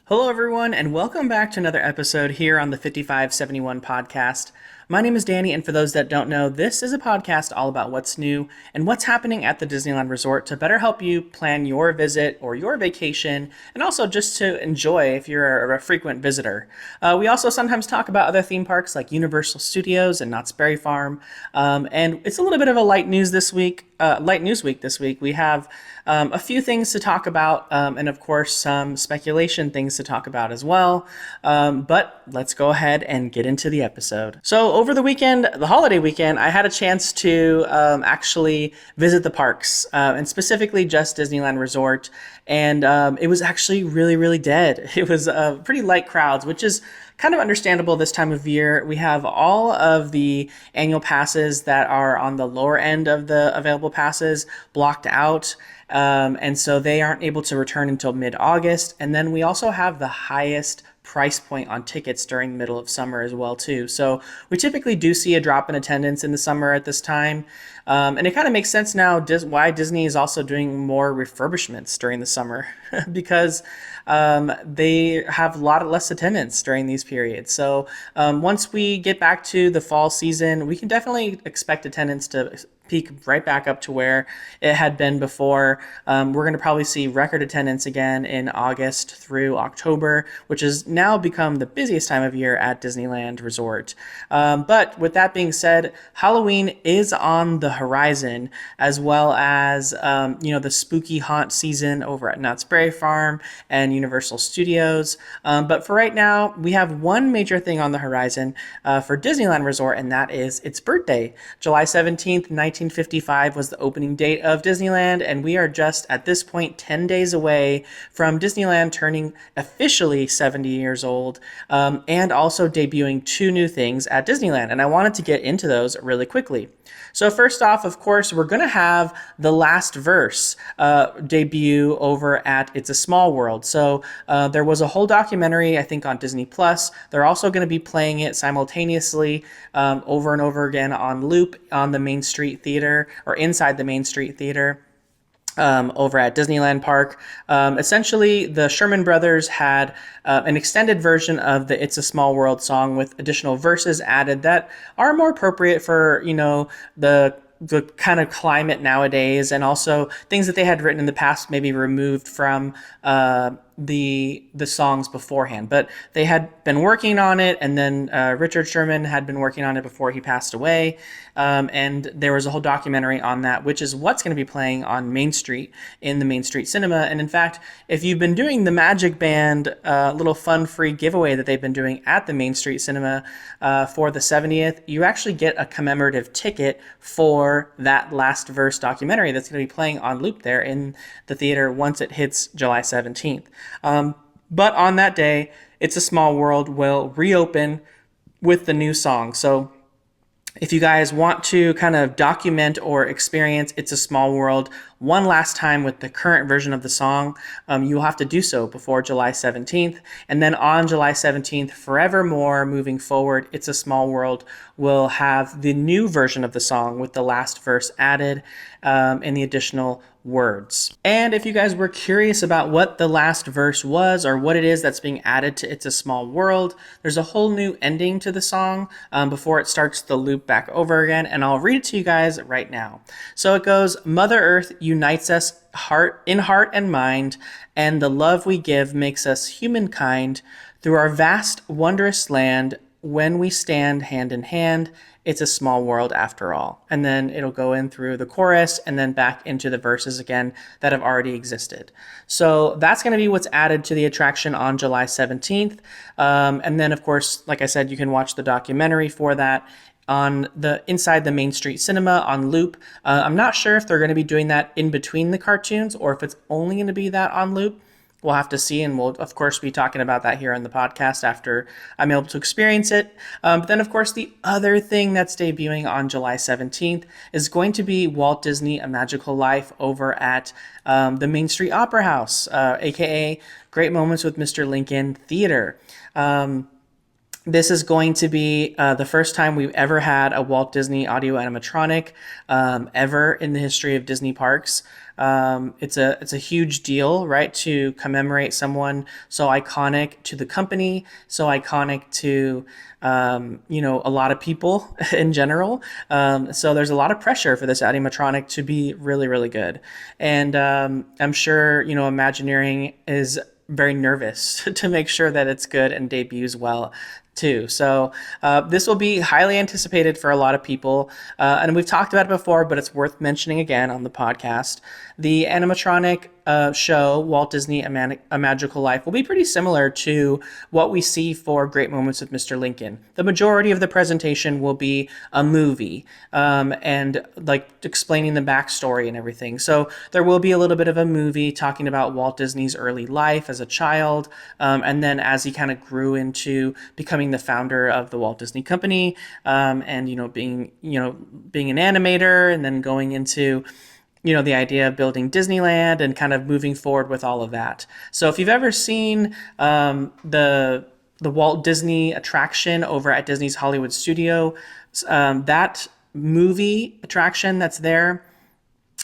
Hello, everyone, and welcome back to another episode here on the 5571 podcast. My name is Danny, and for those that don't know, this is a podcast all about what's new and what's happening at the Disneyland Resort to better help you plan your visit or your vacation, and also just to enjoy if you're a frequent visitor. We also sometimes talk about other theme parks like Universal Studios and Knott's Berry Farm, and it's a little bit of a light news week this week. We have a few things to talk about, and of course, some speculation things to talk about as well. But let's go ahead and get into the episode. So, over the weekend, the holiday weekend, I had a chance to actually visit the parks, and specifically just Disneyland Resort. And it was actually really, really dead. It was pretty light crowds, which is kind of understandable this time of year. We have all of the annual passes that are on the lower end of the available passes blocked out. And so they aren't able to return until mid-August. And then we also have the highest price point on tickets during the middle of summer as well too. So we typically do see a drop in attendance in the summer at this time. And it kind of makes sense now why Disney is also doing more refurbishments during the summer because they have a lot less attendance during these periods. So once we get back to the fall season, we can definitely expect attendance to peak right back up to where it had been before. We're going to probably see record attendance again in August through October, which has now become the busiest time of year at Disneyland Resort. But with that being said, Halloween is on the horizon, as well as the spooky haunt season over at Knott's Berry Farm and Universal Studios. But for right now, we have one major thing on the horizon for Disneyland Resort, and that is its birthday. July 17th, 1955 was the opening date of Disneyland, and we are just at this point 10 days away from Disneyland turning officially 70 years old, and also debuting two new things at Disneyland. And I wanted to get into those really quickly. So first off, of course, we're going to have the last verse debut over at It's a Small World. So there was a whole documentary, I think, on Disney Plus. They're also going to be playing it simultaneously over and over again on loop on the Main Street Theater, or inside the Main Street Theater. Over at Disneyland Park. Essentially, the Sherman Brothers had an extended version of the It's a Small World song with additional verses added that are more appropriate for, the kind of climate nowadays, and also things that they had written in the past maybe removed from the songs beforehand. But they had been working on it, and then Richard Sherman had been working on it before he passed away, and there was a whole documentary on that, which is what's going to be playing on Main Street in the Main Street Cinema. And in fact, if you've been doing the Magic Band little fun free giveaway that they've been doing at the Main Street Cinema for the 70th, you actually get a commemorative ticket for that last verse documentary that's going to be playing on loop there in the theater once it hits July 17th. But on that day, It's a Small World will reopen with the new song. So if you guys want to kind of document or experience It's a Small World one last time with the current version of the song, you'll have to do so before July 17th. And then on July 17th, forevermore, moving forward, It's a Small World will have the new version of the song with the last verse added and the additional words. And if you guys were curious about what the last verse was or what it is that's being added to It's a Small World, there's a whole new ending to the song before it starts the loop back over again, and I'll read it to you guys right now. So it goes, Mother Earth unites us heart and mind, and the love we give makes us humankind. Through our vast, wondrous land, when we stand hand in hand, it's a small world after all. And then it'll go in through the chorus and then back into the verses again that have already existed. So that's going to be what's added to the attraction on July 17th. And then, of course, like I said, you can watch the documentary for that on the inside the Main Street Cinema on loop. I'm not sure if they're going to be doing that in between the cartoons or if it's only going to be that on loop. We'll have to see, and we'll, of course, be talking about that here on the podcast after I'm able to experience it. But then, of course, the other thing that's debuting on July 17th is going to be Walt Disney A Magical Life over at the Main Street Opera House, a.k.a. Great Moments with Mr. Lincoln Theater. This is going to be the first time we've ever had a Walt Disney audio animatronic ever in the history of Disney parks. It's a huge deal, right? To commemorate someone so iconic to the company, so iconic to a lot of people in general. So there's a lot of pressure for this animatronic to be really, really good, and I'm sure Imagineering is very nervous to make sure that it's good and debuts well too. So this will be highly anticipated for a lot of people, and we've talked about it before, but it's worth mentioning again on the podcast. The animatronic show, Walt Disney: A Magical Life, will be pretty similar to what we see for Great Moments with Mr. Lincoln. The majority of the presentation will be a movie and like explaining the backstory and everything. So there will be a little bit of a movie talking about Walt Disney's early life as a child, and then as he kind of grew into becoming the founder of the Walt Disney Company, and being an animator, and then going into the idea of building Disneyland and kind of moving forward with all of that. So if you've ever seen the Walt Disney attraction over at Disney's Hollywood Studio, that movie attraction that's there,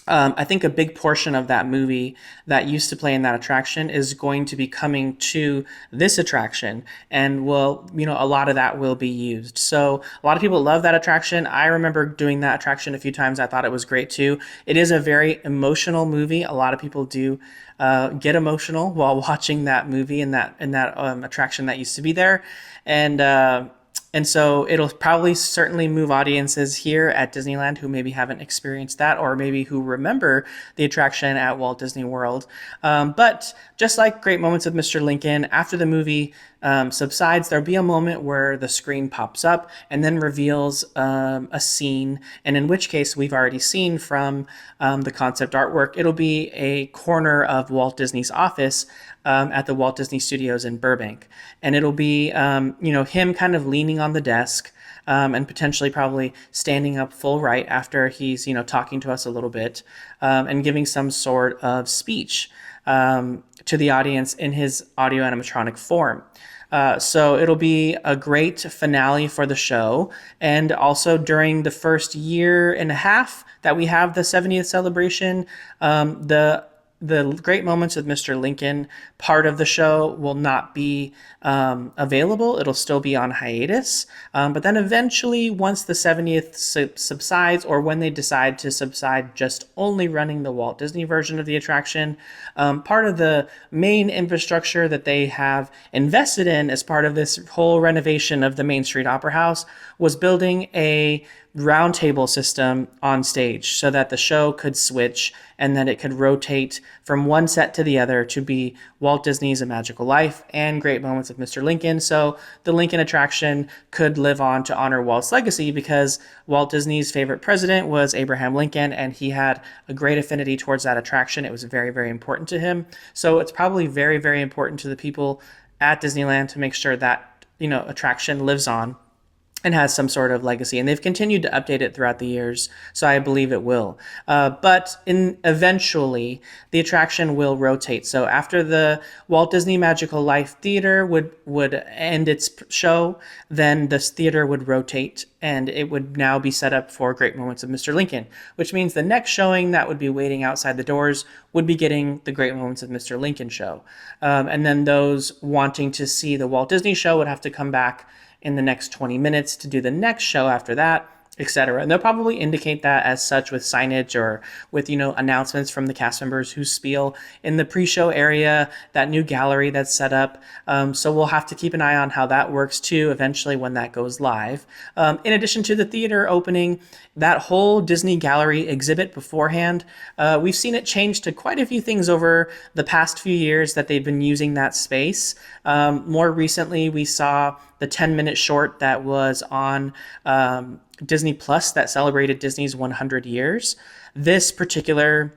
I think a big portion of that movie that used to play in that attraction is going to be coming to this attraction, and a lot of that will be used. So a lot of people love that attraction. I remember doing that attraction a few times. I thought it was great too. It is a very emotional movie. A lot of people do get emotional while watching that movie and that attraction that used to be there, and so it'll probably certainly move audiences here at Disneyland who maybe haven't experienced that, or maybe who remember the attraction at Walt Disney World. But just like Great Moments with Mr. Lincoln, after the movie subsides, there'll be a moment where the screen pops up and then reveals a scene, and in which case we've already seen from the concept artwork, it'll be a corner of Walt Disney's office at the Walt Disney Studios in Burbank. And it'll be, him kind of leaning on the desk and potentially probably standing up full right after he's, talking to us a little bit and giving some sort of speech to the audience in his audio animatronic form. So it'll be a great finale for the show. And also during the first year and a half that we have the 70th celebration, the Great Moments with Mr. Lincoln part of the show will not be available. It'll still be on hiatus. But then eventually, once the 70th subsides, or when they decide to subside, just only running the Walt Disney version of the attraction, part of the main infrastructure that they have invested in as part of this whole renovation of the Main Street Opera House was building a roundtable system on stage so that the show could switch and that it could rotate from one set to the other to be Walt Disney's A Magical Life and Great Moments of Mr. Lincoln. So the Lincoln attraction could live on to honor Walt's legacy, because Walt Disney's favorite president was Abraham Lincoln, and he had a great affinity towards that attraction. It was very, very important to him. So it's probably very, very important to the people at Disneyland to make sure that, attraction lives on and has some sort of legacy. And they've continued to update it throughout the years, so I believe it will. But eventually, the attraction will rotate. So after the Walt Disney Magical Life Theater would end its show, then this theater would rotate, and it would now be set up for Great Moments of Mr. Lincoln, which means the next showing that would be waiting outside the doors would be getting the Great Moments of Mr. Lincoln show. And then those wanting to see the Walt Disney show would have to come back in the next 20 minutes to do the next show after that, etc. And they'll probably indicate that as such with signage or with, announcements from the cast members who spiel in the pre-show area, that new gallery that's set up. So we'll have to keep an eye on how that works too, eventually when that goes live. In addition to the theater opening, that whole Disney gallery exhibit beforehand, we've seen it change to quite a few things over the past few years that they've been using that space. More recently, we saw the 10-minute short that was on Disney Plus that celebrated Disney's 100 years. This particular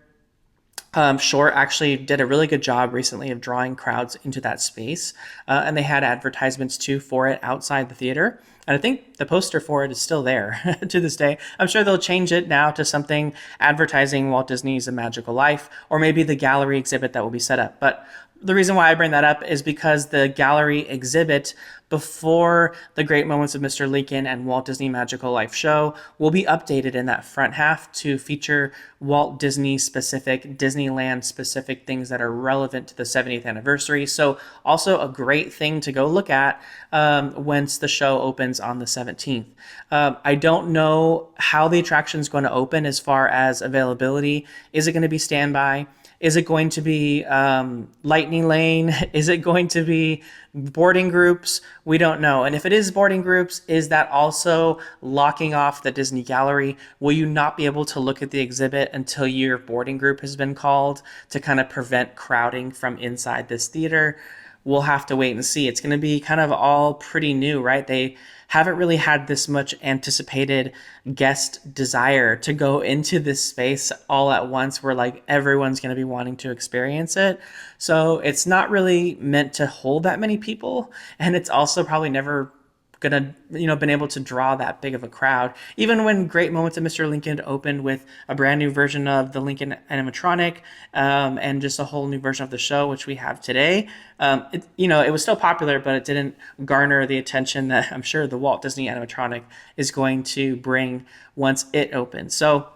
short actually did a really good job recently of drawing crowds into that space. And they had advertisements too for it outside the theater. And I think the poster for it is still there to this day. I'm sure they'll change it now to something advertising Walt Disney's A Magical Life, or maybe the gallery exhibit that will be set up. But The reason why I bring that up is because the gallery exhibit before the Great Moments of Mr. Lincoln and Walt Disney Magical Life show will be updated in that front half to feature Walt Disney specific, Disneyland specific things that are relevant to the 70th anniversary. So, also a great thing to go look at once the show opens on the 17th. I don't know how the attraction is going to open as far as availability. Is it going to be standby? Is it going to be lightning lane? Is it going to be boarding groups? We don't know. And if it is boarding groups, is that also locking off the Disney Gallery? Will you not be able to look at the exhibit until your boarding group has been called to kind of prevent crowding from inside this theater? We'll have to wait and see. It's going to be kind of all pretty new, right? They haven't really had this much anticipated guest desire to go into this space all at once where like everyone's going to be wanting to experience it. So it's not really meant to hold that many people. And it's also probably never gonna been able to draw that big of a crowd. Even when Great Moments of Mr. Lincoln opened with a brand new version of the Lincoln animatronic, and just a whole new version of the show, which we have today, it was still popular, but it didn't garner the attention that I'm sure the Walt Disney animatronic is going to bring once it opens. So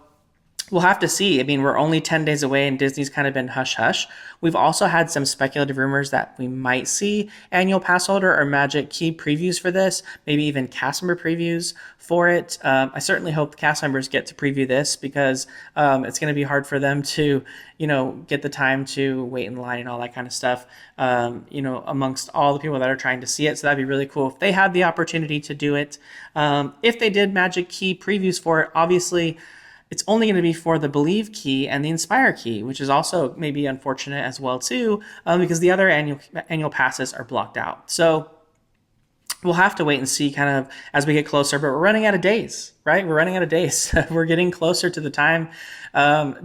we'll have to see. I mean, we're only 10 days away and Disney's kind of been hush hush. We've also had some speculative rumors that we might see annual pass holder or Magic Key previews for this, maybe even cast member previews for it. I certainly hope the cast members get to preview this because it's going to be hard for them to, get the time to wait in line and all that kind of stuff, amongst all the people that are trying to see it. So that'd be really cool if they had the opportunity to do it. If they did Magic Key previews for it, obviously, it's only going to be for the Believe key and the Inspire key, which is also maybe unfortunate as well too, because the other annual passes are blocked out. So we'll have to wait and see kind of as we get closer, but we're running out of days, right? We're running out of days. We're getting closer to the time.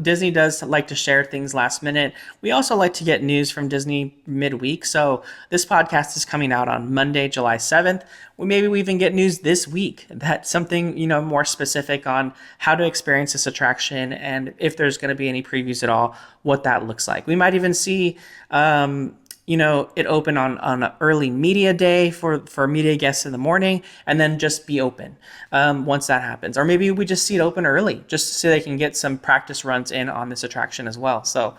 Disney does like to share things last minute. We also like to get news from Disney midweek. So this podcast is coming out on Monday, July 7th. Maybe we even get news this week that's something, more specific on how to experience this attraction and if there's going to be any previews at all, what that looks like. We might even see, it open on an early media day for media guests in the morning and then just be open once that happens. Or maybe we just see it open early just so they can get some practice runs in on this attraction as well. So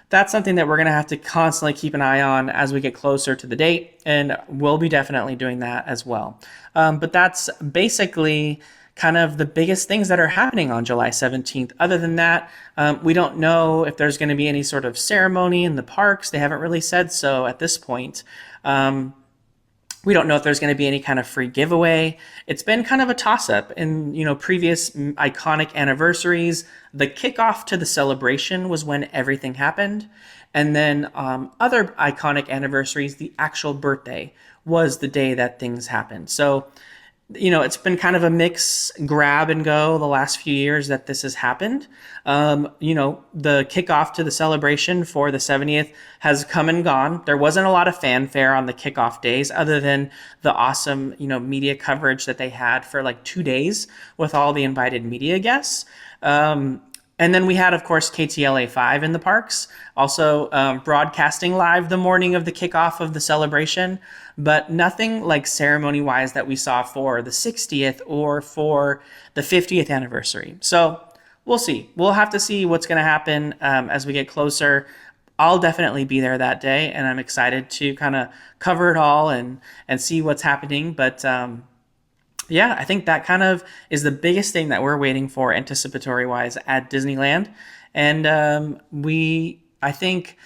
that's something that we're going to have to constantly keep an eye on as we get closer to the date, and we'll be definitely doing that as well. But that's basically kind of the biggest things that are happening on July 17th. Other than that, we don't know if there's going to be any sort of ceremony in the parks. They haven't really said so at this point. We don't know if there's going to be any kind of free giveaway. It's been kind of a toss-up in, previous iconic anniversaries. The kickoff to the celebration was when everything happened. And then other iconic anniversaries, the actual birthday was the day that things happened. So it's been kind of a mix, grab and go the last few years that this has happened. The kickoff to the celebration for the 70th has come and gone. There wasn't a lot of fanfare on the kickoff days other than the awesome, media coverage that they had for like 2 days with all the invited media guests. And then we had, of course, KTLA 5 in the parks, also broadcasting live the morning of the kickoff of the celebration, but nothing like ceremony-wise that we saw for the 60th or for the 50th anniversary. So we'll see. We'll have to see what's going to happen as we get closer. I'll definitely be there that day, and I'm excited to kind of cover it all and see what's happening. But I think that kind of is the biggest thing that we're waiting for anticipatory wise at Disneyland. And I think,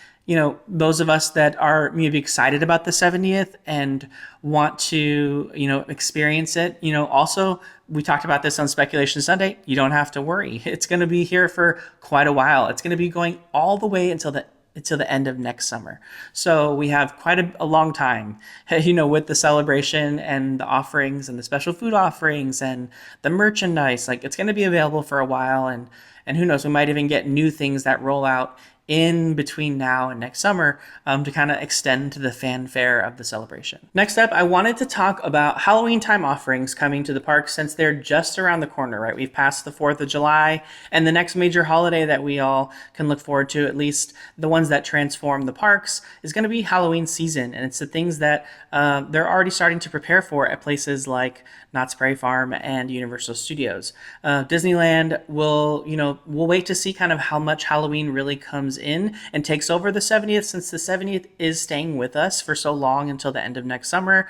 those of us that are maybe excited about the 70th and want to, experience it, also we talked about this on Speculation Sunday. You don't have to worry. It's going to be here for quite a while. It's going to be going all the way until the end of next summer. So we have quite a long time, with the celebration and the offerings and the special food offerings and the merchandise. Like it's going to be available for a while, and who knows, we might even get new things that roll out in between now and next summer to kind of extend to the fanfare of the celebration. Next up, I wanted to talk about Halloween time offerings coming to the park since they're just around the corner, right? We've passed the 4th of July, and the next major holiday that we all can look forward to, at least the ones that transform the parks, is going to be Halloween season. And it's the things that they're already starting to prepare for at places like Knott's Berry Farm and Universal Studios. Disneyland we'll wait to see kind of how much Halloween really comes in and takes over the 70th, since the 70th is staying with us for so long until the end of next summer.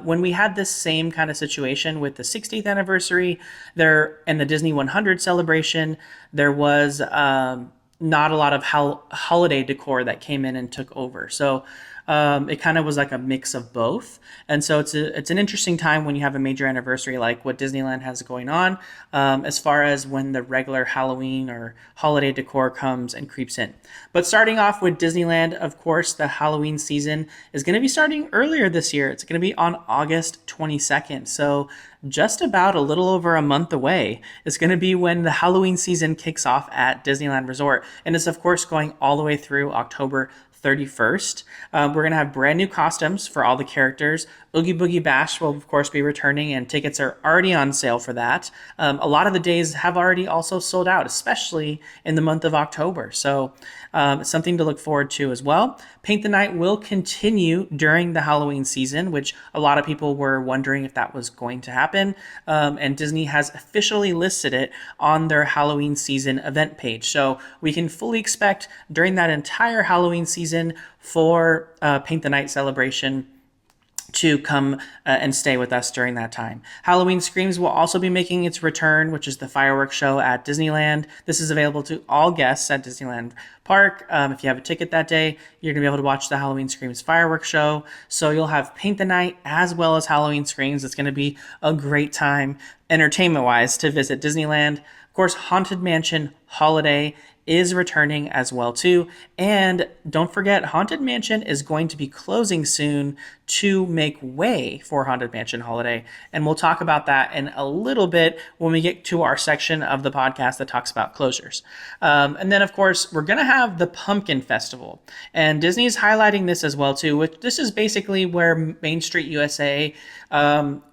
When we had this same kind of situation with the 60th anniversary there and the Disney 100 celebration, there was not a lot of holiday decor that came in and took over. So it kind of was like a mix of both. And so it's an interesting time when you have a major anniversary like what Disneyland has going on, as far as when the regular Halloween or holiday decor comes and creeps in. But starting off with Disneyland, of course, the Halloween season is going to be starting earlier this year. It's going to be on August 22nd. So just about a little over a month away is going to be when the Halloween season kicks off at Disneyland Resort. And it's, of course, going all the way through October 31st. We're going to have brand new costumes for all the characters. Oogie Boogie Bash will, of course, be returning, and tickets are already on sale for that. A lot of the days have already also sold out, especially in the month of October. So something to look forward to as well. Paint the Night will continue during the Halloween season, which a lot of people were wondering if that was going to happen. And Disney has officially listed it on their Halloween season event page. So we can fully expect during that entire Halloween season for Paint the Night celebration to come and stay with us during that time. Halloween Screams will also be making its return, which is the fireworks show at Disneyland. This is available to all guests at Disneyland Park. If you have a ticket that day, you're going to be able to watch the Halloween Screams fireworks show. So you'll have Paint the Night as well as Halloween Screams. It's going to be a great time, entertainment-wise, to visit Disneyland. Of course, Haunted Mansion Holiday is returning as well too. And don't forget, Haunted Mansion is going to be closing soon to make way for Haunted Mansion Holiday. And we'll talk about that in a little bit when we get to our section of the podcast that talks about closures. And then, of course, we're going to have the Pumpkin Festival. And Disney's highlighting this as well too, which this is basically where Main Street USA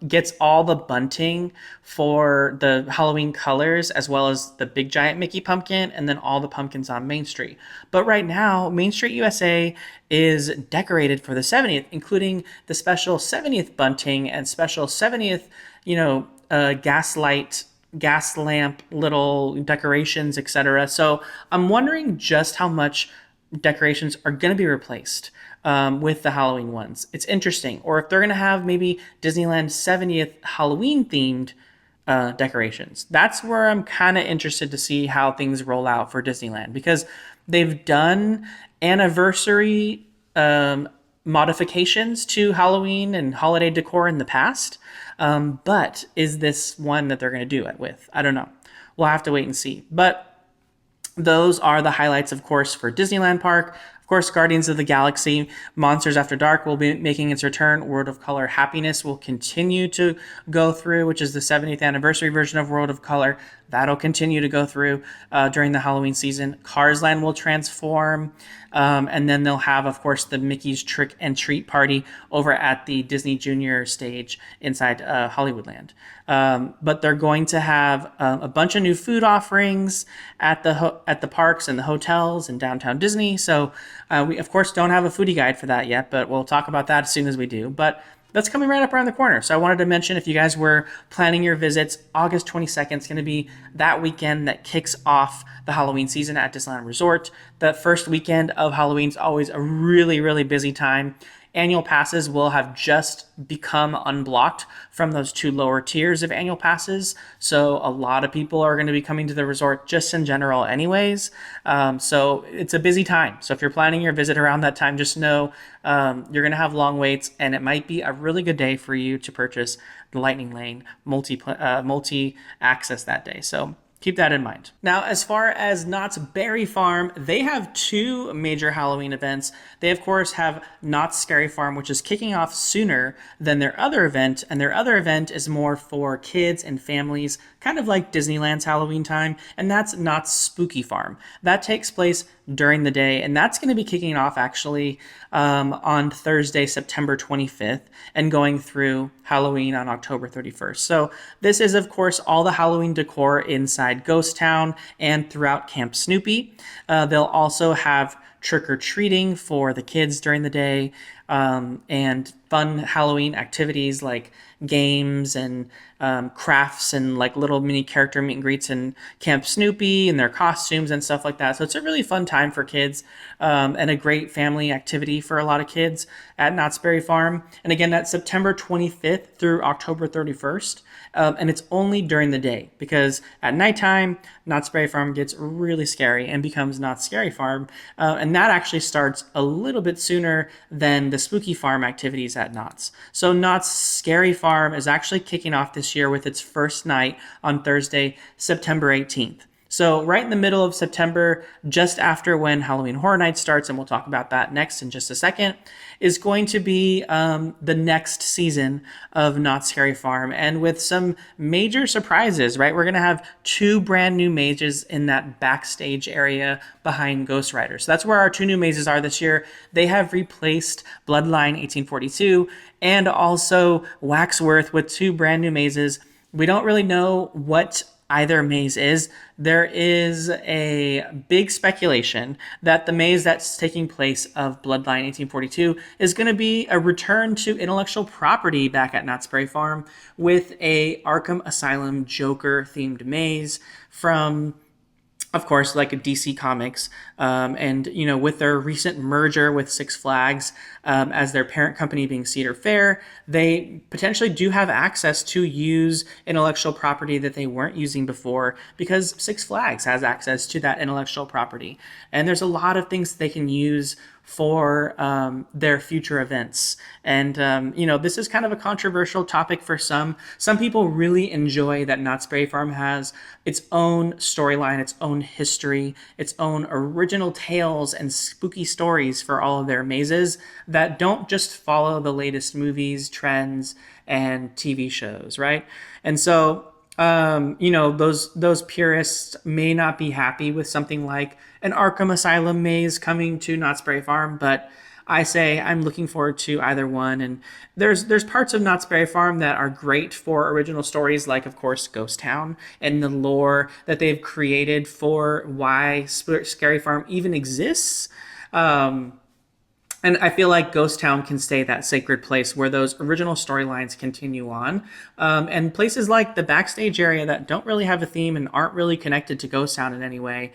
gets all the bunting for the Halloween colors, as well as the big giant Mickey pumpkin, and then all the pumpkins on Main Street. But right now, Main Street USA is decorated for the 70th, including the special 70th bunting and special 70th, gas lamp, little decorations, etc. So I'm wondering just how much decorations are going to be replaced with the Halloween ones. It's interesting. Or if they're going to have maybe Disneyland 70th Halloween themed decorations. That's where I'm kind of interested to see how things roll out for Disneyland, because they've done anniversary modifications to Halloween and holiday decor in the past. But is this one that they're going to do it with? I don't know. We'll have to wait and see. But those are the highlights, of course, for Disneyland Park. Of course, Guardians of the Galaxy, Monsters After Dark will be making its return. World of Color Happiness will continue to go through, which is the 70th anniversary version of World of Color. That'll continue to go through during the Halloween season. Cars Land will transform. And then they'll have, of course, the Mickey's Trick and Treat Party over at the Disney Junior stage inside Hollywoodland. But they're going to have a bunch of new food offerings at the parks and the hotels in downtown Disney. So we, of course, don't have a foodie guide for that yet, but we'll talk about that as soon as we do. But that's coming right up around the corner. So I wanted to mention, if you guys were planning your visits, August 22nd is going to be that weekend that kicks off the Halloween season at Disneyland Resort. The first weekend of Halloween is always a really, really busy time. Annual passes will have just become unblocked from those two lower tiers of annual passes. So a lot of people are going to be coming to the resort just in general anyways. So it's a busy time. So if you're planning your visit around that time, just know you're going to have long waits, and it might be a really good day for you to purchase the Lightning Lane multi-access that day. So keep that in mind. Now, as far as Knott's Berry Farm, they have two major Halloween events. They, of course, have Knott's Scary Farm, which is kicking off sooner than their other event. And their other event is more for kids and families, kind of like Disneyland's Halloween time. And that's Knott's Spooky Farm. That takes place during the day, and that's going to be kicking off actually on Thursday, September 25th, and going through Halloween on October 31st. So this is, of course, all the Halloween decor inside Ghost Town and throughout Camp Snoopy. They'll also have trick-or-treating for the kids during the day, and fun Halloween activities like games and crafts and like little mini character meet and greets in Camp Snoopy and their costumes and stuff like that. So it's a really fun time for kids, and a great family activity for a lot of kids at Knott's Berry Farm. And again, that's September 25th through October 31st. And it's only during the day, because at nighttime, Knott's Berry Farm gets really scary and becomes Knott's Scary Farm. And that actually starts a little bit sooner than the Spooky Farm activities at Knott's. So Knott's Scary Farm is actually kicking off this year with its first night on Thursday, September 18th. So right in the middle of September, just after when Halloween Horror Nights starts, and we'll talk about that next in just a second, is going to be the next season of Knott's Scary Farm, and with some major surprises, right? We're going to have 2 brand new mazes in that backstage area behind Ghost Rider. So that's where our 2 new mazes are this year. They have replaced Bloodline 1842 and also Waxworth with 2 brand new mazes. We don't really know what either maze is. There is a big speculation that the maze that's taking place of Bloodline 1842 is going to be a return to intellectual property back at Knott's Berry Farm, with a Arkham Asylum Joker themed maze from, of course, like a DC Comics, and with their recent merger with Six Flags as their parent company being Cedar Fair, they potentially do have access to use intellectual property that they weren't using before, because Six Flags has access to that intellectual property, and there's a lot of things they can use for their future events. And this is kind of a controversial topic for some. Some people really enjoy that Knott's Berry Farm has its own storyline, its own history, its own original tales and spooky stories for all of their mazes that don't just follow the latest movies, trends, and TV shows, right? And so those purists may not be happy with something like an Arkham Asylum maze coming to Knott's Berry Farm, but I say I'm looking forward to either one. And there's parts of Knott's Berry Farm that are great for original stories, like, of course, Ghost Town and the lore that they've created for why Scary Farm even exists. And I feel like Ghost Town can stay that sacred place where those original storylines continue on. And places like the backstage area that don't really have a theme and aren't really connected to Ghost Town in any way,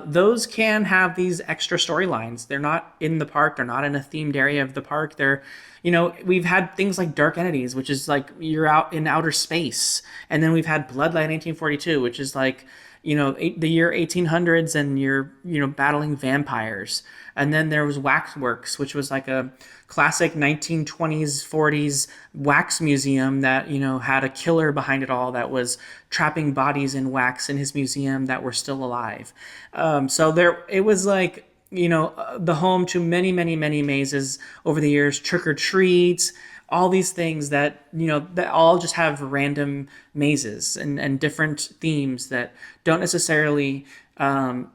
those can have these extra storylines. They're not in the park. They're not in a themed area of the park. They're, we've had things like Dark Entities, which is like you're out in outer space. And then we've had Bloodline 1842, which is like, the year 1800s, and you're, battling vampires. And then there was Waxworks, which was like a classic 1920s, 40s wax museum that, had a killer behind it all that was trapping bodies in wax in his museum that were still alive. So it was like, the home to many, many, many mazes over the years, trick or treats, all these things that, that all just have random mazes and different themes that don't necessarily, have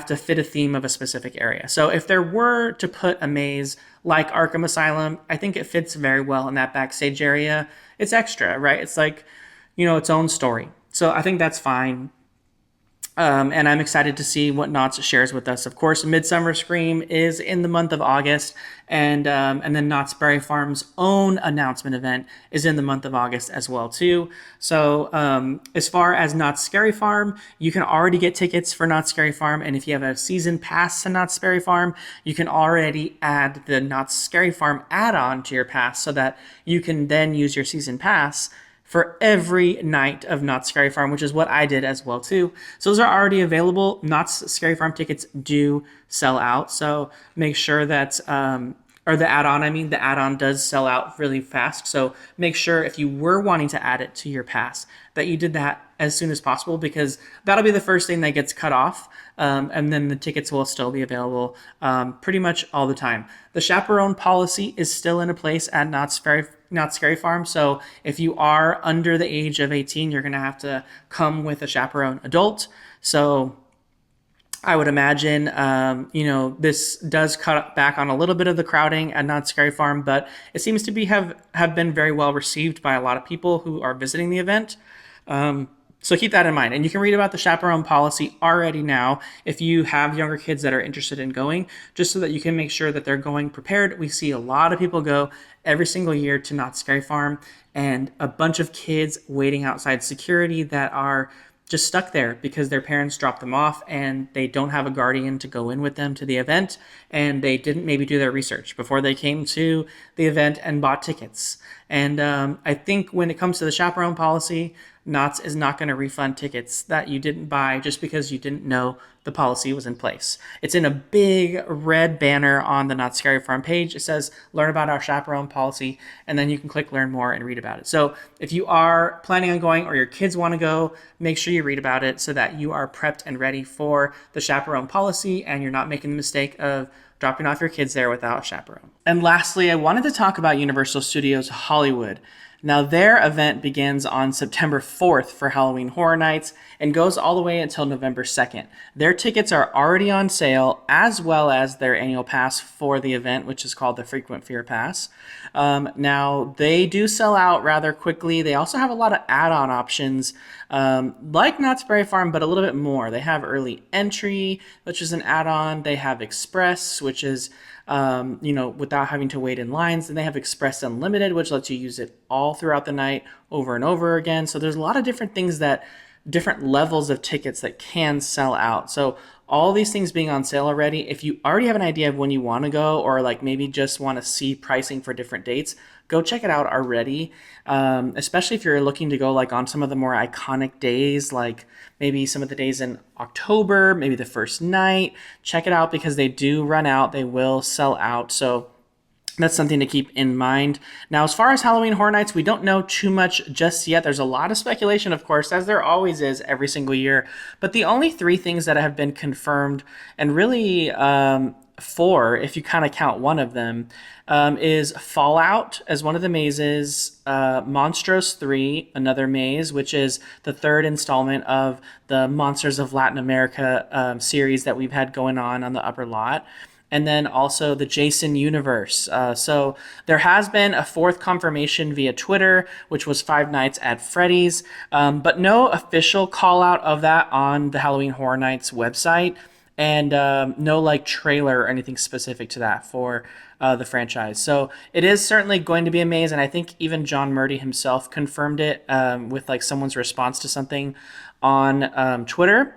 to fit a theme of a specific area. So if there were to put a maze like Arkham Asylum, I think it fits very well in that backstage area. It's extra, right? It's like, its own story. So I think that's fine. And I'm excited to see what Knott's shares with us. Of course, Midsummer Scream is in the month of August, and then Knott's Berry Farm's own announcement event is in the month of August as well too. So as far as Knott's Scary Farm, you can already get tickets for Knott's Scary Farm, and if you have a season pass to Knott's Berry Farm, you can already add the Knott's Scary Farm add-on to your pass, so that you can then use your season pass for every night of Knott's Scary Farm, which is what I did as well too. So those are already available. Knott's Scary Farm tickets do sell out, so make sure that, or the add-on does sell out really fast. So make sure if you were wanting to add it to your pass that you did that as soon as possible, because that'll be the first thing that gets cut off. And then the tickets will still be available pretty much all the time. The chaperone policy is still in place at Knott's Scary Farm. So if you are under the age of 18, you're going to have to come with a chaperone adult. So I would imagine, this does cut back on a little bit of the crowding at Knott's Scary Farm, but it seems to be have been very well received by a lot of people who are visiting the event. So keep that in mind. And you can read about the chaperone policy already now if you have younger kids that are interested in going, just so that you can make sure that they're going prepared. We see a lot of people go every single year to Knott's Scary Farm, and a bunch of kids waiting outside security that are just stuck there because their parents dropped them off and they don't have a guardian to go in with them to the event, and they didn't maybe do their research before they came to the event and bought tickets. And I think when it comes to the chaperone policy, Knott's is not going to refund tickets that you didn't buy just because you didn't know the policy was in place. It's in a big red banner on the Knott's Scary Farm page. It says, learn about our chaperone policy, and then you can click learn more and read about it. So if you are planning on going or your kids want to go, make sure you read about it so that you are prepped and ready for the chaperone policy and you're not making the mistake of dropping off your kids there without a chaperone. And lastly, I wanted to talk about Universal Studios Hollywood. Now, their event begins on September 4th for Halloween Horror Nights and goes all the way until November 2nd. Their tickets are already on sale, as well as their annual pass for the event, which is called the Frequent Fear Pass. Now, they do sell out rather quickly. They also have a lot of add-on options, like Knott's Berry Farm, but a little bit more. They have early entry, which is an add-on. They have Express, which is without having to wait in lines. And they have Express Unlimited, which lets you use it all throughout the night over and over again. So there's a lot of different things different levels of tickets that can sell out. So all these things being on sale already, if you already have an idea of when you want to go, or like maybe just want to see pricing for different dates, go check it out already. Especially if you're looking to go like on some of the more iconic days, like maybe some of the days in October, maybe the first night. Check it out because they do run out. They will sell out. So that's something to keep in mind. Now, as far as Halloween Horror Nights, we don't know too much just yet. There's a lot of speculation, of course, as there always is every single year. But the only three things that have been confirmed, and really four, if you kind of count one of them, is Fallout as one of the mazes, Monstros 3, another maze, which is the third installment of the Monsters of Latin America series that we've had going on the upper lot. And then also the Jason universe. So there has been a fourth confirmation via Twitter, which was Five Nights at Freddy's, but no official call out of that on the Halloween Horror Nights website, and no like trailer or anything specific to that for the franchise. So it is certainly going to be a maze, and I think even John Murdy himself confirmed it with like someone's response to something on Twitter.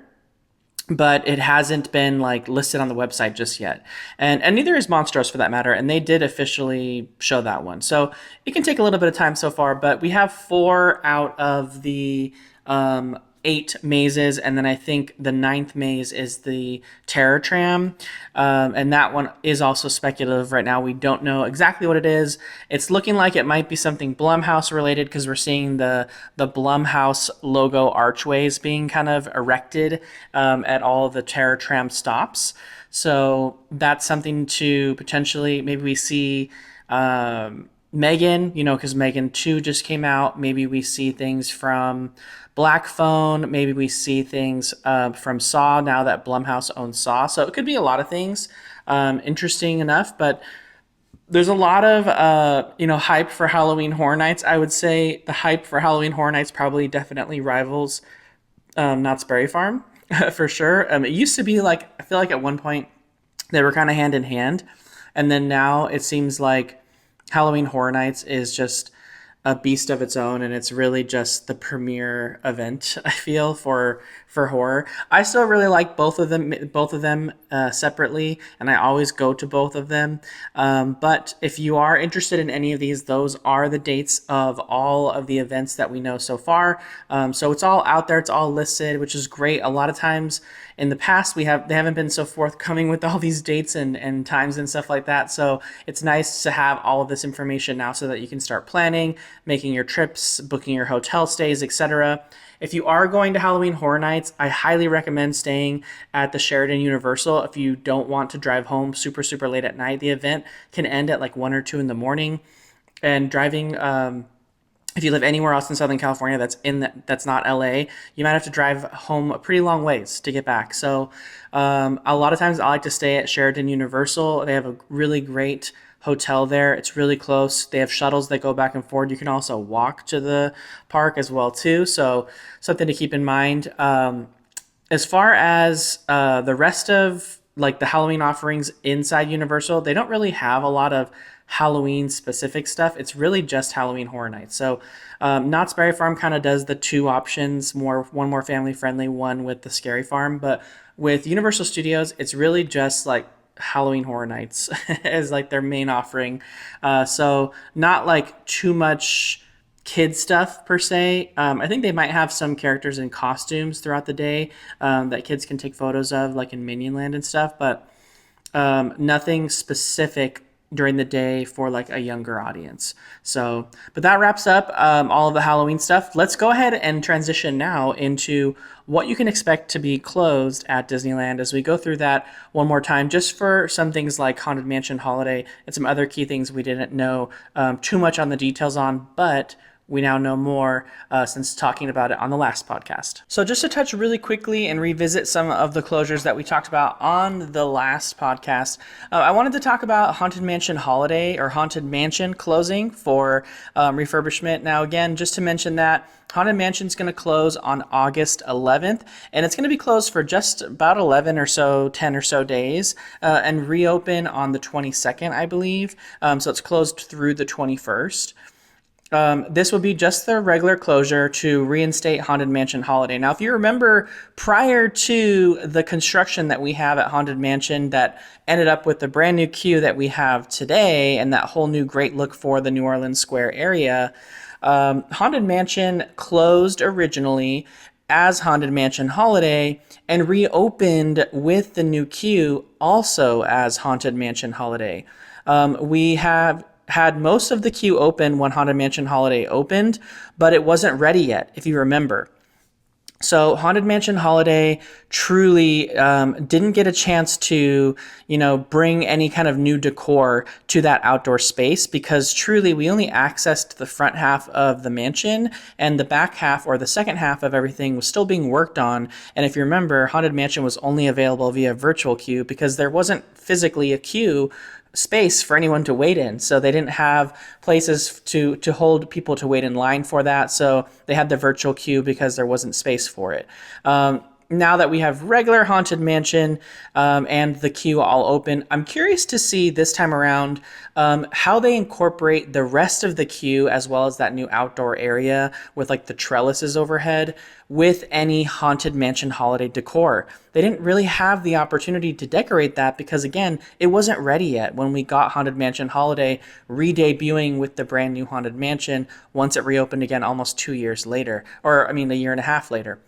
But it hasn't been like listed on the website just yet, and neither is Monstros for that matter. And they did officially show that one, so it can take a little bit of time so far. But we have 4 out of the 8 mazes, and then I think the 9th maze is the Terror Tram, and that one is also speculative right now. We don't know exactly what it is. It's looking like it might be something Blumhouse related because we're seeing the Blumhouse logo archways being kind of erected at all of the Terror Tram stops. So that's something to potentially maybe we see. Megan, because Megan 2 just came out. Maybe we see things from Black Phone. Maybe we see things from Saw now that Blumhouse owns Saw. So it could be a lot of things. Interesting enough, but there's a lot of hype for Halloween Horror Nights. I would say the hype for Halloween Horror Nights probably definitely rivals Knott's Berry Farm for sure. It used to be like, I feel like at one point they were kind of hand in hand, and then now it seems like Halloween Horror Nights is just a beast of its own, and it's really just the premier event, I feel, for horror. I still really like both of them separately, and I always go to both of them. But if you are interested in any of these, those are the dates of all of the events that we know so far. So it's all out there, it's all listed, which is great. A lot of times in the past, they haven't been so forthcoming with all these dates and times and stuff like that. So it's nice to have all of this information now so that you can start planning, making your trips, booking your hotel stays, etc. If you are going to Halloween Horror Nights, I highly recommend staying at the Sheraton Universal if you don't want to drive home super, super late at night. The event can end at like 1 or 2 in the morning, and driving if you live anywhere else in Southern California that's not LA, you might have to drive home a pretty long ways to get back. So a lot of times I like to stay at Sheraton Universal. They have a really great hotel there. It's really close. They have shuttles that go back and forth. You can also walk to the park as well too. So something to keep in mind. As far as the rest of like the Halloween offerings inside Universal, they don't really have a lot of Halloween specific stuff. It's really just Halloween Horror Nights. So Knott's Berry Farm kind of does the two options, one more family friendly, one with the Scary Farm. But with Universal Studios, it's really just like Halloween Horror Nights as like their main offering. So not like too much kid stuff per se. I think they might have some characters in costumes throughout the day that kids can take photos of, like in Minion Land and stuff, but nothing specific during the day for like a younger audience. So, but that wraps up all of the Halloween stuff. Let's go ahead and transition now into what you can expect to be closed at Disneyland as we go through that one more time, just for some things like Haunted Mansion Holiday and some other key things we didn't know too much on the details on, but we now know more since talking about it on the last podcast. So just to touch really quickly and revisit some of the closures that we talked about on the last podcast, I wanted to talk about Haunted Mansion Holiday or Haunted Mansion closing for refurbishment. Now, again, just to mention that Haunted Mansion is going to close on August 11th, and it's going to be closed for just about 10 or so days, and reopen on the 22nd, I believe. So it's closed through the 21st. This will be just the regular closure to reinstate Haunted Mansion Holiday. Now, if you remember, prior to the construction that we have at Haunted Mansion that ended up with the brand new queue that we have today and that whole new great look for the New Orleans Square area, Haunted Mansion closed originally as Haunted Mansion Holiday and reopened with the new queue also as Haunted Mansion Holiday. We have had most of the queue open when Haunted Mansion Holiday opened, but it wasn't ready yet, if you remember. So Haunted Mansion Holiday truly didn't get a chance to, bring any kind of new decor to that outdoor space, because truly we only accessed the front half of the mansion, and the back half or the second half of everything was still being worked on. And if you remember, Haunted Mansion was only available via virtual queue because there wasn't physically a queue space for anyone to wait in. So they didn't have places to hold people to wait in line for that. So they had the virtual queue because there wasn't space for it. Now that we have regular Haunted Mansion and the queue all open, I'm curious to see this time around how they incorporate the rest of the queue as well as that new outdoor area with like the trellises overhead with any Haunted Mansion Holiday decor. They didn't really have the opportunity to decorate that because, again, it wasn't ready yet when we got Haunted Mansion Holiday re-debuting with the brand new Haunted Mansion once it reopened again almost 2 years later, or a year and a half later.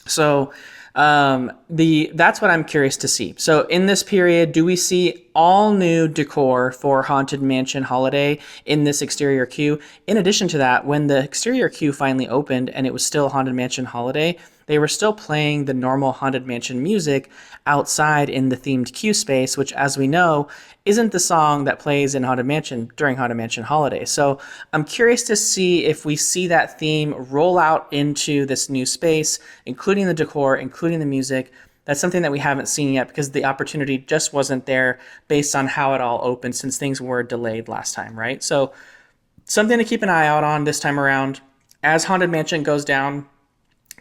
So that's what I'm curious to see. So in this period, do we see all new decor for Haunted Mansion Holiday in this exterior queue? In addition to that, when the exterior queue finally opened and it was still Haunted Mansion Holiday, they were still playing the normal Haunted Mansion music outside in the themed queue space, which, as we know, isn't the song that plays in Haunted Mansion during Haunted Mansion Holiday. So I'm curious to see if we see that theme roll out into this new space, including the decor, including the music. That's something that we haven't seen yet because the opportunity just wasn't there based on how it all opened since things were delayed last time, right? So something to keep an eye out on this time around. As Haunted Mansion goes down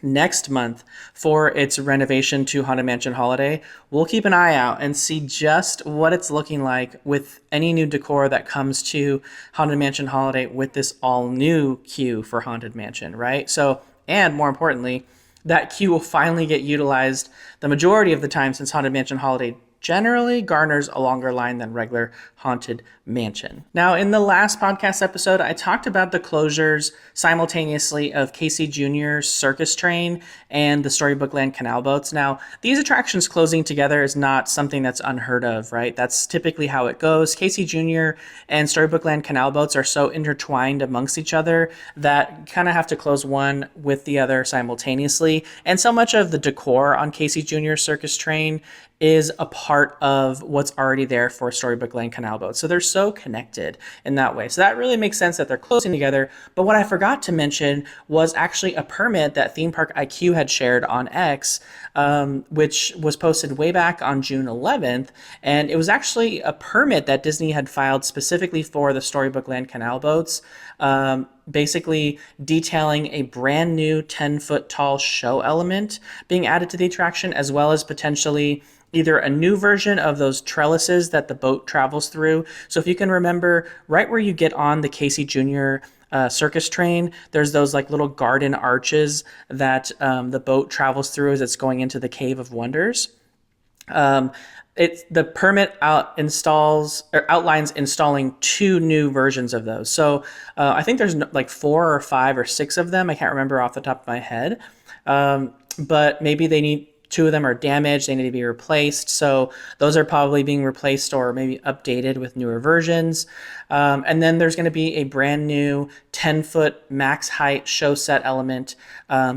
next month for its renovation to Haunted Mansion Holiday, we'll keep an eye out and see just what it's looking like with any new decor that comes to Haunted Mansion Holiday with this all new queue for Haunted Mansion, right? So, and more importantly, that queue will finally get utilized the majority of the time since Haunted Mansion Holiday generally garners a longer line than regular Haunted Mansion. Now, in the last podcast episode, I talked about the closures simultaneously of Casey Jr.'s Circus Train and the Storybook Land Canal Boats. Now, these attractions closing together is not something that's unheard of, right? That's typically how it goes. Casey Jr. and Storybook Land Canal Boats are so intertwined amongst each other that you kind of have to close one with the other simultaneously. And so much of the decor on Casey Jr.'s Circus Train is a part of what's already there for Storybook Land Canal Boat. So they're so connected in that way. So that really makes sense that they're closing together. But what I forgot to mention was actually a permit that Theme Park IQ had shared on X, which was posted way back on June 11th. And it was actually a permit that Disney had filed specifically for the Storybook Land Canal Boats, basically detailing a brand new 10-foot tall show element being added to the attraction, as well as potentially either a new version of those trellises that the boat travels through. So if you can remember, right where you get on the Casey Jr. Circus train, there's those like little garden arches that the boat travels through as it's going into the Cave of Wonders. The permit outlines installing 2 new versions of those. So I think there's like 4 or 5 or 6 of them. I can't remember off the top of my head. But maybe 2 of them are damaged. They need to be replaced. So those are probably being replaced or maybe updated with newer versions. And then there's going to be a brand new 10-foot max height show set element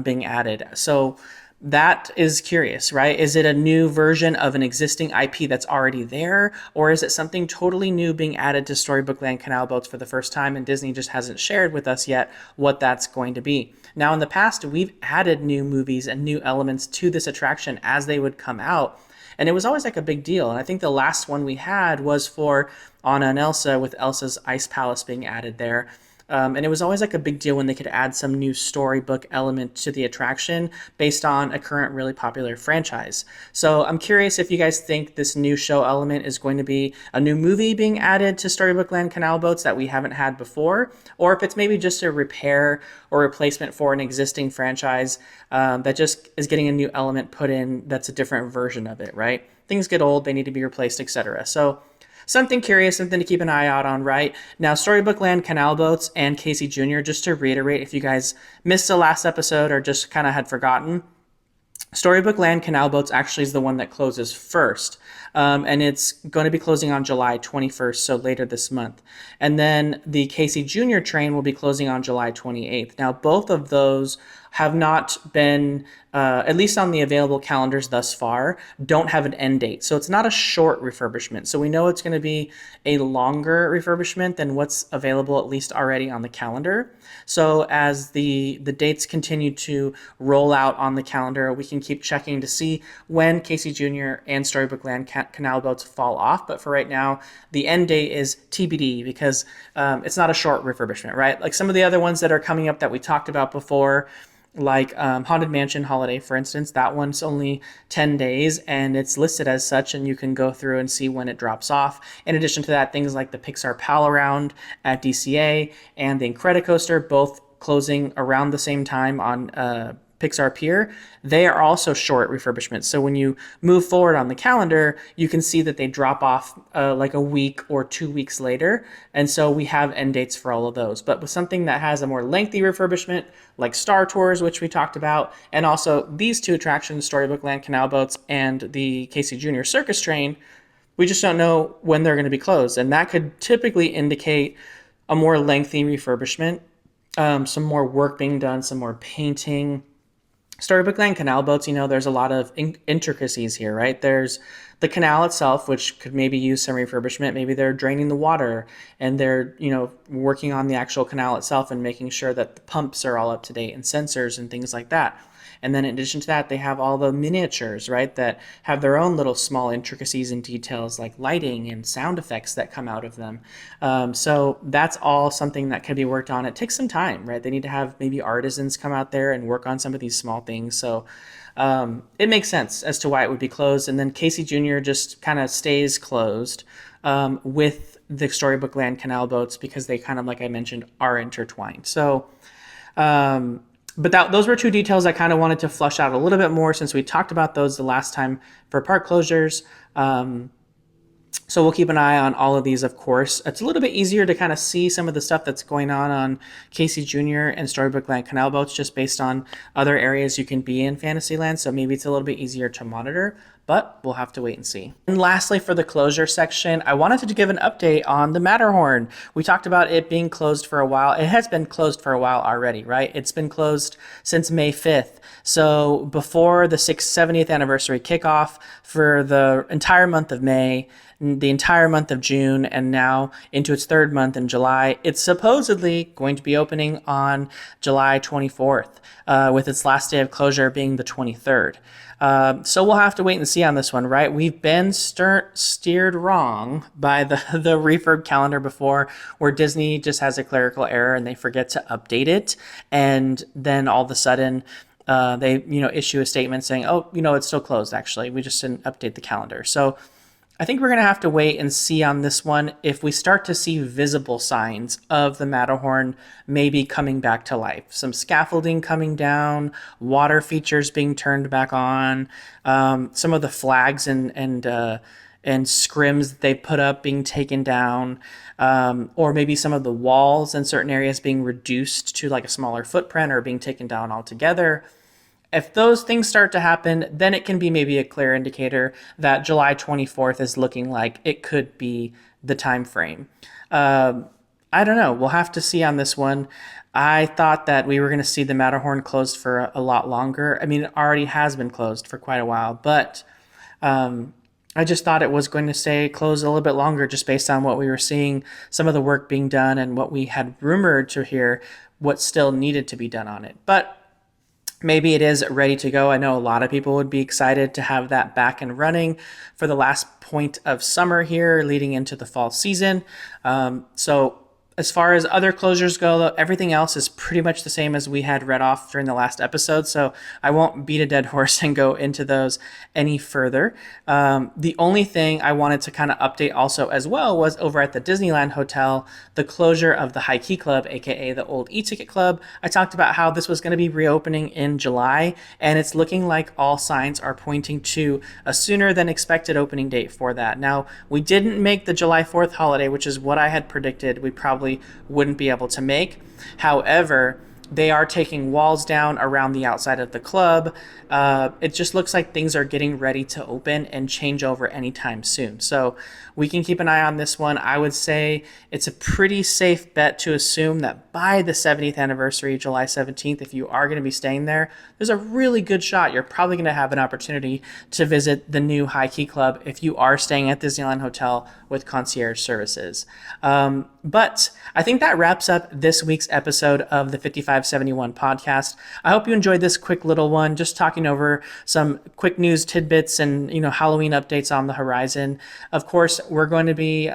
being added. So that is curious, right? Is it a new version of an existing IP that's already there? Or is it something totally new being added to Storybook Land Canal Boats for the first time, and Disney just hasn't shared with us yet what that's going to be? Now, in the past, we've added new movies and new elements to this attraction as they would come out, and it was always like a big deal. And I think the last one we had was for Anna and Elsa, with Elsa's Ice Palace being added there. And it was always like a big deal when they could add some new storybook element to the attraction based on a current really popular franchise. So I'm curious if you guys think this new show element is going to be a new movie being added to Storybook Land Canal Boats that we haven't had before, or if it's maybe just a repair or replacement for an existing franchise that just is getting a new element put in that's a different version of it, right? Things get old, they need to be replaced, etc. So something curious, something to keep an eye out on, right? Now, Storybook Land Canal Boats and Casey Jr., just to reiterate, if you guys missed the last episode or just kind of had forgotten, Storybook Land Canal Boats actually is the one that closes first. And it's going to be closing on July 21st, so later this month. And then the Casey Jr. train will be closing on July 28th. Now, both of those have not been, at least on the available calendars thus far, don't have an end date. So it's not a short refurbishment. So we know it's going to be a longer refurbishment than what's available, at least already on the calendar. So as the dates continue to roll out on the calendar, we can keep checking to see when Casey Jr. and Storybook Land Canal Boats fall off. But for right now, the end date is TBD because it's not a short refurbishment, right? Like some of the other ones that are coming up that we talked about before, like Haunted Mansion Holiday, for instance, that one's only 10 days and it's listed as such, and you can go through and see when it drops off. In addition to that, things like the Pixar Pal Around at DCA and the Incredicoaster, both closing around the same time on Pixar Pier, they are also short refurbishments. So when you move forward on the calendar, you can see that they drop off like a week or 2 weeks later. And so we have end dates for all of those. But with something that has a more lengthy refurbishment, like Star Tours, which we talked about, and also these 2 attractions, Storybook Land Canal Boats and the Casey Jr. Circus Train, we just don't know when they're going to be closed. And that could typically indicate a more lengthy refurbishment, some more work being done, some more painting. Storybook Land Canal Boats, there's a lot of intricacies here, right? There's the canal itself, which could maybe use some refurbishment. Maybe they're draining the water and they're, working on the actual canal itself and making sure that the pumps are all up to date and sensors and things like that. And then in addition to that, they have all the miniatures, right, that have their own little small intricacies and details like lighting and sound effects that come out of them. So that's all something that can be worked on. It takes some time, right? They need to have maybe artisans come out there and work on some of these small things. So it makes sense as to why it would be closed. And then Casey Jr. just kind of stays closed with the Storybook Land Canal Boats because they kind of, like I mentioned, are intertwined. So but those were 2 details I kind of wanted to flush out a little bit more since we talked about those the last time for park closures. So we'll keep an eye on all of these, of course. It's a little bit easier to kind of see some of the stuff that's going on Casey Jr. and Storybook Land Canal Boats just based on other areas you can be in Fantasyland. So maybe it's a little bit easier to monitor. but we'll have to wait and see. And lastly, for the closure section, I wanted to give an update on the Matterhorn. We talked about it being closed for a while. It has been closed for a while already, right? It's been closed since May 5th. So before the 70th anniversary kickoff for the entire month of May, the entire month of June, and now into its third month in July, it's supposedly going to be opening on July 24th, with its last day of closure being the 23rd. So we'll have to wait and see on this one, right? We've been steered wrong by the refurb calendar before, where Disney just has a clerical error and they forget to update it, and then all of a sudden they issue a statement saying, oh, it's still closed. Actually, we just didn't update the calendar. So I think we're going to have to wait and see on this one if we start to see visible signs of the Matterhorn maybe coming back to life. Some scaffolding coming down, water features being turned back on, some of the flags and scrims that they put up being taken down, or maybe some of the walls in certain areas being reduced to like a smaller footprint or being taken down altogether. If those things start to happen, then it can be maybe a clear indicator that July 24th is looking like it could be the time frame. I don't know. We'll have to see on this one. I thought that we were going to see the Matterhorn closed for a lot longer. I mean, it already has been closed for quite a while, but I just thought it was going to stay closed a little bit longer just based on what we were seeing, some of the work being done, and what we had rumored to hear what still needed to be done on it. But maybe it is ready to go. I know a lot of people would be excited to have that back and running for the last point of summer here leading into the fall season. So as far as other closures go, everything else is pretty much the same as we had read off during the last episode, so I won't beat a dead horse and go into those any further. The only thing I wanted to kind of update also as well was over at the Disneyland Hotel, the closure of the High Key Club, aka the old e-ticket club. I talked about how this was going to be reopening in July, and it's looking like all signs are pointing to a sooner than expected opening date for that. Now, we didn't make the July 4th holiday, which is what I had predicted we probably wouldn't be able to make. However, they are taking walls down around the outside of the club. It just looks like things are getting ready to open and change over anytime soon. So we can keep an eye on this one. I would say it's a pretty safe bet to assume that by the 70th anniversary, July 17th, if you are going to be staying there, there's a really good shot you're probably going to have an opportunity to visit the new High Key Club if you are staying at Disneyland Hotel with concierge services. But I think that wraps up this week's episode of the 5571 podcast. I hope you enjoyed this quick little one, just talking over some quick news tidbits and, Halloween updates on the horizon. Of course, we're going to be,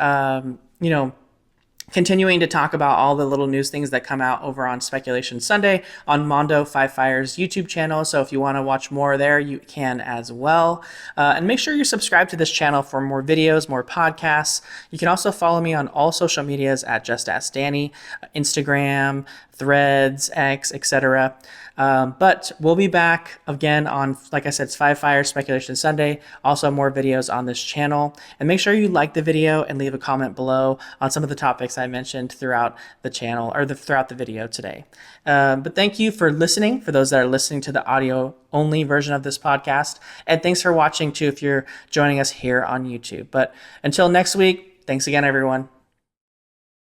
continuing to talk about all the little news things that come out over on Speculation Sunday on Mondo Five Fire's YouTube channel. So if you want to watch more there, you can as well. And make sure you're subscribed to this channel for more videos, more podcasts. You can also follow me on all social medias at Just Ask Danny, Instagram, Threads, X, etc. But we'll be back again on, like I said, it's Five Fire Speculation Sunday. Also more videos on this channel. And make sure you like the video and leave a comment below on some of the topics I mentioned throughout the channel or throughout the video today. But thank you for listening, for those that are listening to the audio only version of this podcast. And thanks for watching too if you're joining us here on YouTube. But until next week, thanks again, everyone.